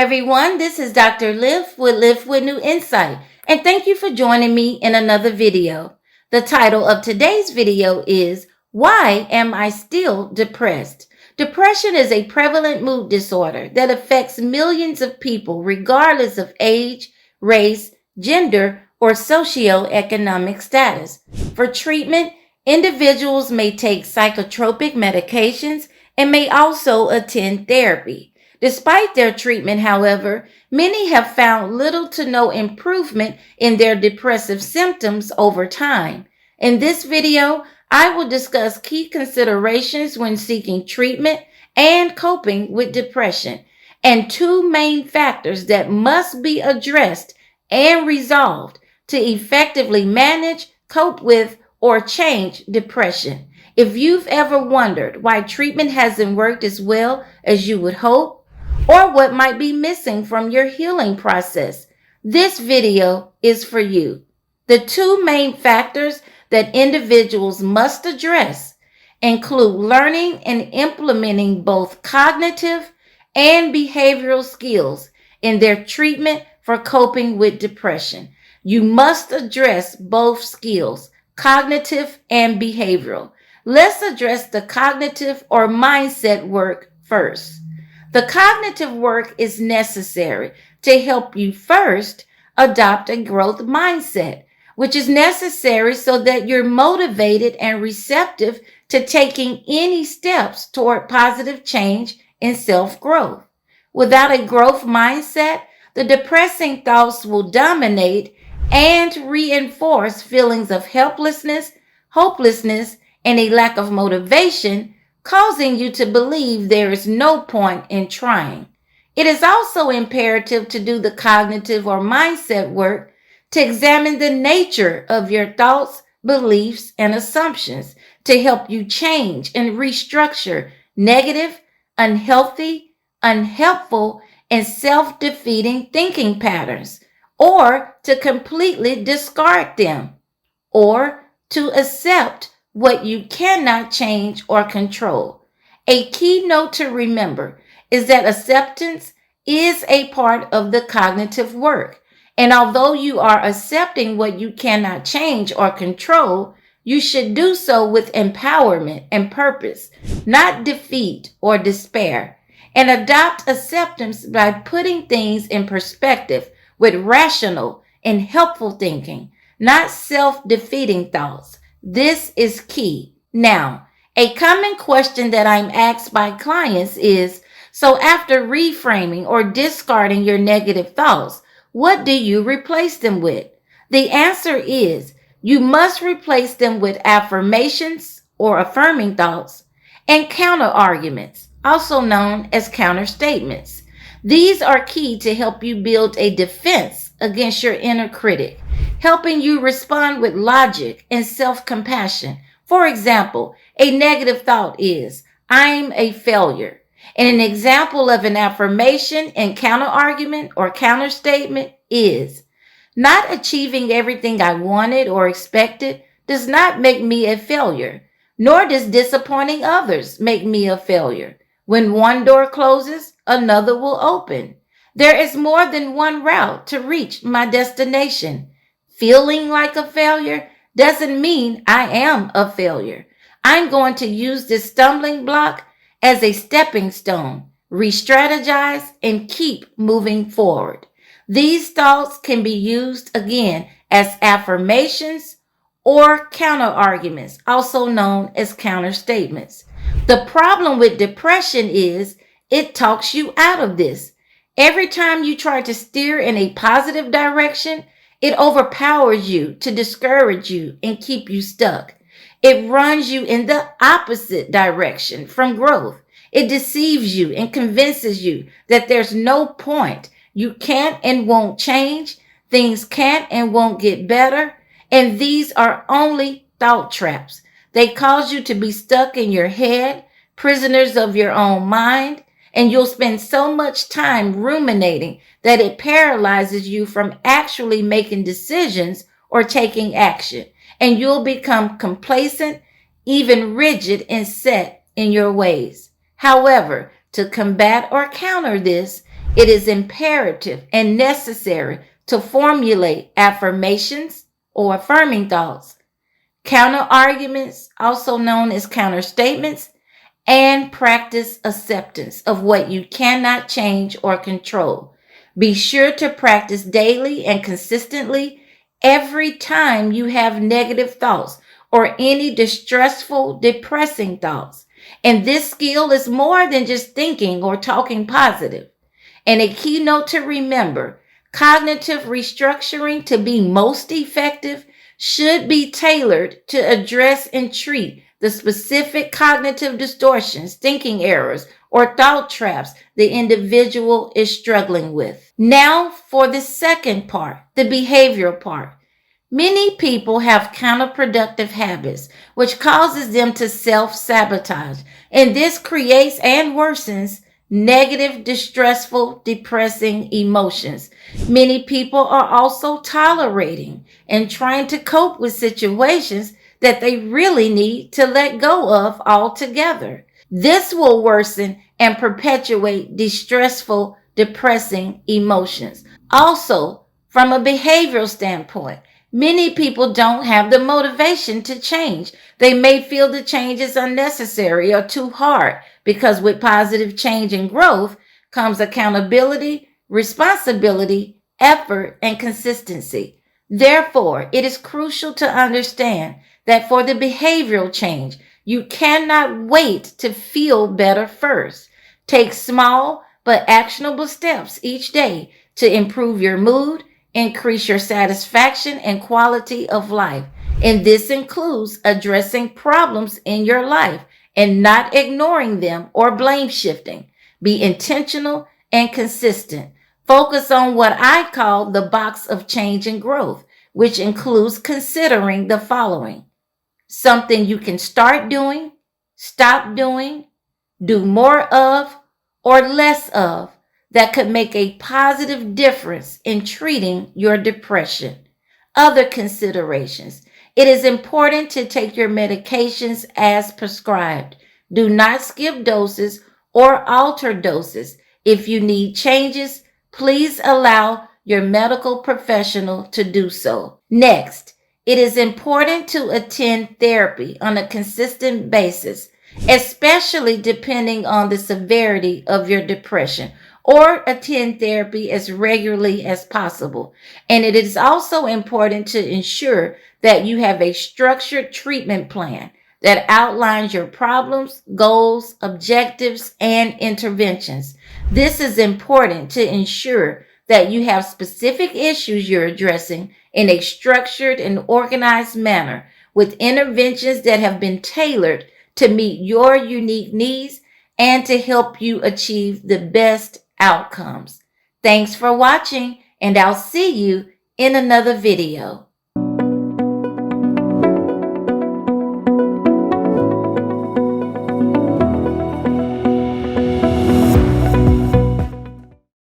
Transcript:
everyone. This is Dr. Liv with New Insight, and thank you for joining me in another video. The title of today's video is Why Am I Still Depressed? Depression is a prevalent mood disorder that affects millions of people regardless of age, race, gender, or socioeconomic status. For treatment, individuals may take psychotropic medications and may also attend therapy. Despite their treatment, however, many have found little to no improvement in their depressive symptoms over time. In this video, I will discuss key considerations when seeking treatment and coping with depression, and two main factors that must be addressed and resolved to effectively manage, cope with, or change depression. If you've ever wondered why treatment hasn't worked as well as you would hope, or what might be missing from your healing process, this video is for you. The two main factors that individuals must address include learning and implementing both cognitive and behavioral skills in their treatment for coping with depression. You must address both skills, cognitive and behavioral. Let's address the cognitive or mindset work first. The cognitive work is necessary to help you first adopt a growth mindset, which is necessary so that you're motivated and receptive to taking any steps toward positive change and self-growth. Without a growth mindset, the depressing thoughts will dominate and reinforce feelings of helplessness, hopelessness, and a lack of motivation, causing you to believe there is no point in trying. It is also imperative to do the cognitive or mindset work to examine the nature of your thoughts, beliefs, and assumptions to help you change and restructure negative, unhealthy, unhelpful, and self-defeating thinking patterns, or to completely discard them, or to accept what you cannot change or control. A key note to remember is that acceptance is a part of the cognitive work. And although you are accepting what you cannot change or control, you should do so with empowerment and purpose, not defeat or despair. And adopt acceptance by putting things in perspective with rational and helpful thinking, not self-defeating thoughts. This is key. Now, a common question that I'm asked by clients is, so after reframing or discarding your negative thoughts, what do you replace them with? The answer is, you must replace them with affirmations or affirming thoughts and counterarguments, also known as counterstatements. These are key to help you build a defense against your inner critic, helping you respond with logic and self-compassion. For example, a negative thought is, I'm a failure. And an example of an affirmation and counterargument or counterstatement is, not achieving everything I wanted or expected does not make me a failure, nor does disappointing others make me a failure. When one door closes, another will open. There is more than one route to reach my destination. Feeling like a failure doesn't mean I am a failure. I'm going to use this stumbling block as a stepping stone, re-strategize, and keep moving forward. These thoughts can be used again as affirmations or counterarguments, also known as counterstatements. The problem with depression is it talks you out of this. Every time you try to steer in a positive direction, it overpowers you to discourage you and keep you stuck. It runs you in the opposite direction from growth. It deceives you and convinces you that there's no point. You can't and won't change. Things can't and won't get better. And these are only thought traps. They cause you to be stuck in your head, prisoners of your own mind, and you'll spend so much time ruminating that it paralyzes you from actually making decisions or taking action. And you'll become complacent, even rigid and set in your ways. However, to combat or counter this, It is imperative and necessary to formulate affirmations or affirming thoughts, counterarguments, also known as counterstatements, and practice acceptance of what you cannot change or control. Be sure to practice daily and consistently every time you have negative thoughts or any distressful, depressing thoughts. And this skill is more than just thinking or talking positive. And a keynote to remember, cognitive restructuring to be most effective should be tailored to address and treat the specific cognitive distortions, thinking errors, or thought traps the individual is struggling with. Now for the second part, the behavioral part. Many people have counterproductive habits, which causes them to self-sabotage, and this creates and worsens negative, distressful, depressing emotions. Many people are also tolerating and trying to cope with situations that they really need to let go of altogether. This will worsen and perpetuate distressful, depressing emotions. Also, from a behavioral standpoint, many people don't have the motivation to change. They may feel the change is unnecessary or too hard because with positive change and growth comes accountability, responsibility, effort, and consistency. Therefore, it is crucial to understand that for the behavioral change, you cannot wait to feel better first. Take small but actionable steps each day to improve your mood, increase your satisfaction and quality of life. And this includes addressing problems in your life and not ignoring them or blame shifting. Be intentional and consistent. Focus on what I call the box of change and growth, which includes considering the following: something you can start doing, stop doing, do more of, or less of that could make a positive difference in treating your depression. Other considerations. It is important to take your medications as prescribed. Do not skip doses or alter doses. If you need changes, please allow your medical professional to do so. Next, it is important to attend therapy on a consistent basis, especially depending on the severity of your depression, or attend therapy as regularly as possible. And it is also important to ensure that you have a structured treatment plan that outlines your problems, goals, objectives, and interventions. This is important to ensure that you have specific issues you're addressing in a structured and organized manner with interventions that have been tailored to meet your unique needs and to help you achieve the best outcomes. Thanks for watching, and I'll see you in another video.